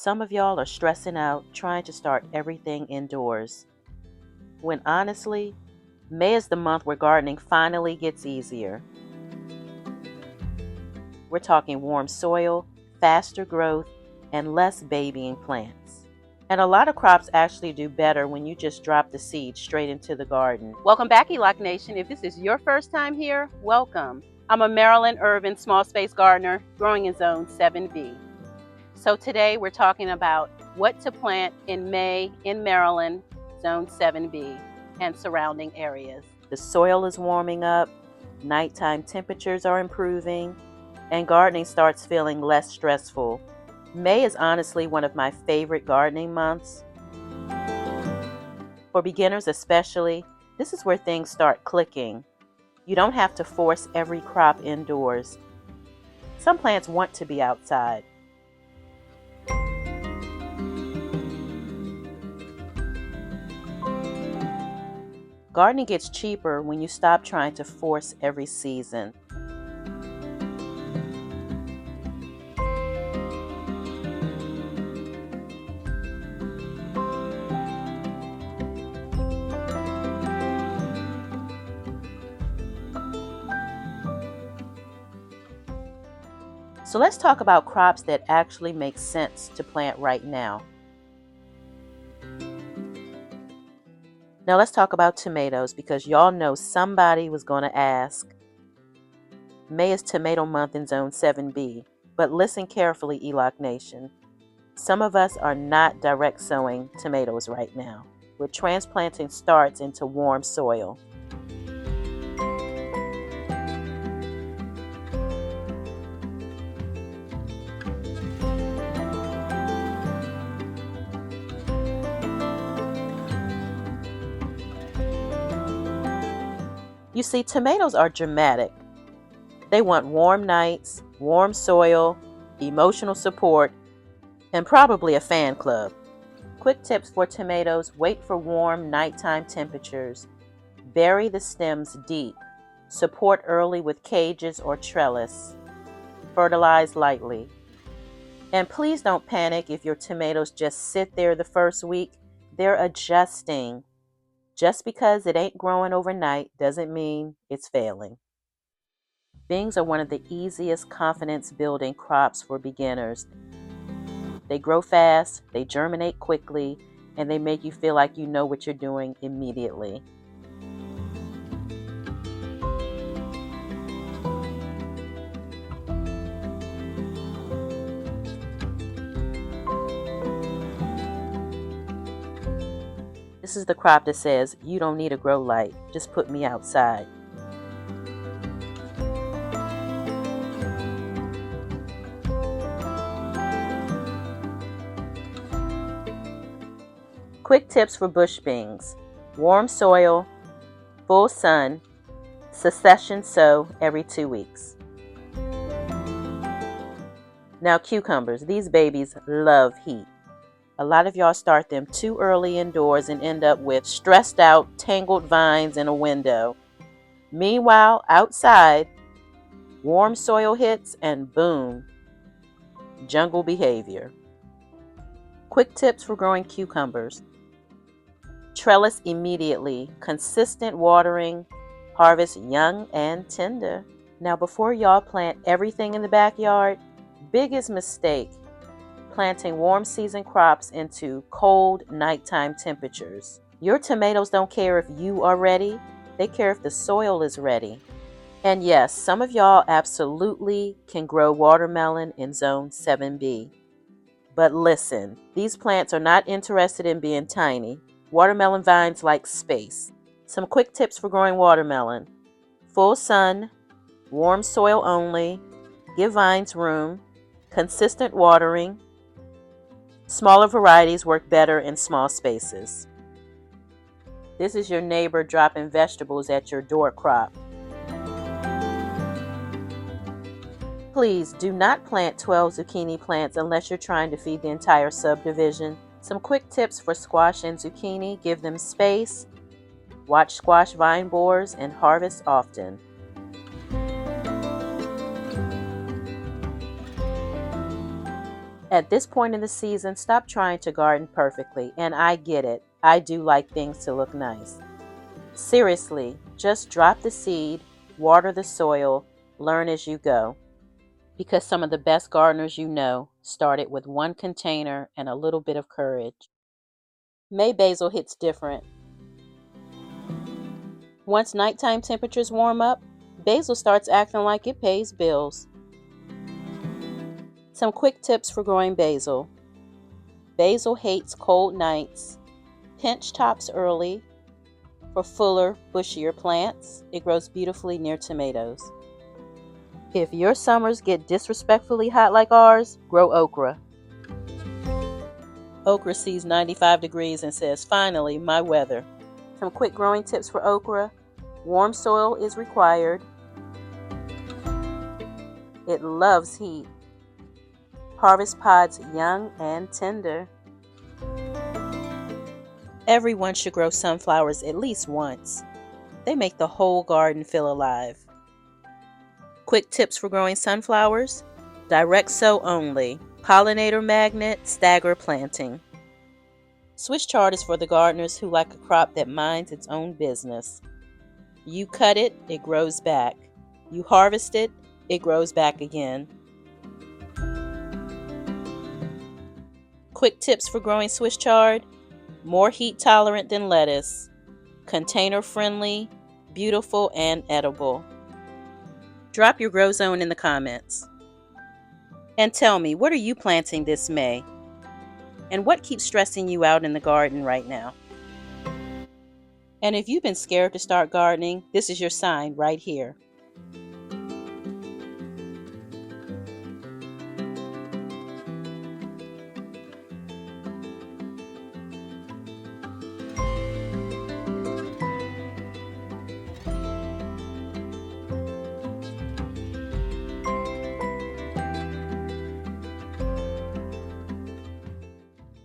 Some of y'all are stressing out trying to start everything indoors, when honestly, May is the month where gardening finally gets easier. We're talking warm soil, faster growth, and less babying plants. And a lot of crops actually do better when you just drop the seed straight into the garden. Welcome back, ELOC Nation. If this is your first time here, welcome. I'm a Maryland urban small space gardener growing in Zone 7B. So today we're talking about what to plant in May in Maryland, Zone 7B, and surrounding areas. The soil is warming up, nighttime temperatures are improving, and gardening starts feeling less stressful. May is honestly one of my favorite gardening months. For beginners especially, this is where things start clicking. You don't have to force every crop indoors. Some plants want to be outside. Gardening gets cheaper when you stop trying to force every season. So let's talk about crops that actually make sense to plant right now. Now let's talk about tomatoes, because y'all know somebody was going to ask. May is tomato month in Zone 7B, but listen carefully, ELOC Nation. Some of us are not direct sowing tomatoes right now. We're transplanting starts into warm soil. You see, tomatoes are dramatic. They want warm nights, warm soil, emotional support, and probably a fan club. Quick tips for tomatoes: wait for warm nighttime temperatures. Bury the stems deep. Support early with cages or trellis. Fertilize lightly. And please don't panic if your tomatoes just sit there the first week. They're adjusting. Just because it ain't growing overnight doesn't mean it's failing. Beans are one of the easiest confidence-building crops for beginners. They grow fast, they germinate quickly, and they make you feel like you know what you're doing immediately. This is the crop that says, you don't need a grow light, just put me outside. Quick tips for bush beans: warm soil, full sun, succession sow every 2 weeks. Now cucumbers, these babies love heat. A lot of y'all start them too early indoors and end up with stressed out, tangled vines in a window. Meanwhile, outside, warm soil hits and boom, jungle behavior. Quick tips for growing cucumbers: trellis immediately, consistent watering, harvest young and tender. Now before y'all plant everything in the backyard, biggest mistake: planting warm season crops into cold nighttime temperatures. Your tomatoes don't care if you are ready, they care if the soil is ready. And yes, some of y'all absolutely can grow watermelon in Zone 7B. But listen, these plants are not interested in being tiny. Watermelon vines like space. Some quick tips for growing watermelon: full sun, warm soil only, give vines room, consistent watering. Smaller varieties work better in small spaces. This is your neighbor dropping vegetables at your door crop. Please do not plant 12 zucchini plants unless you're trying to feed the entire subdivision. Some quick tips for squash and zucchini: give them space, watch squash vine borers, and harvest often. At this point in the season, stop trying to garden perfectly, and I get it. I do like things to look nice. Seriously, just drop the seed, water the soil, learn as you go. Because some of the best gardeners you know started with one container and a little bit of courage. May basil hits different. Once nighttime temperatures warm up, basil starts acting like it pays bills. Some quick tips for growing basil. Basil hates cold nights. Pinch tops early. For fuller, bushier plants, it grows beautifully near tomatoes. If your summers get disrespectfully hot like ours, grow okra. Okra sees 95 degrees and says, "Finally, my weather." Some quick growing tips for okra. Warm soil is required. It loves heat. Harvest pods young and tender. Everyone should grow sunflowers at least once. They make the whole garden feel alive. Quick tips for growing sunflowers. Direct sow only. Pollinator magnet, stagger planting. Swiss chard is for the gardeners who like a crop that minds its own business. You cut it, it grows back. You harvest it, it grows back again. Quick tips for growing Swiss chard. More heat tolerant than lettuce. Container friendly, beautiful, and edible. Drop your grow zone in the comments. And tell me, what are you planting this May? And what keeps stressing you out in the garden right now? And if you've been scared to start gardening, this is your sign right here.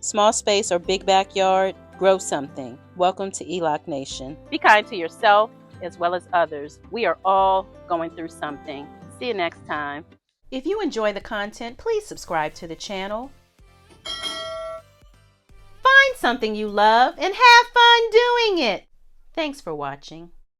Small space or big backyard, grow something. Welcome to ELOC Nation. Be kind to yourself as well as others. We are all going through something. See you next time. If you enjoy the content, please subscribe to the channel. Find something you love and have fun doing it. Thanks for watching.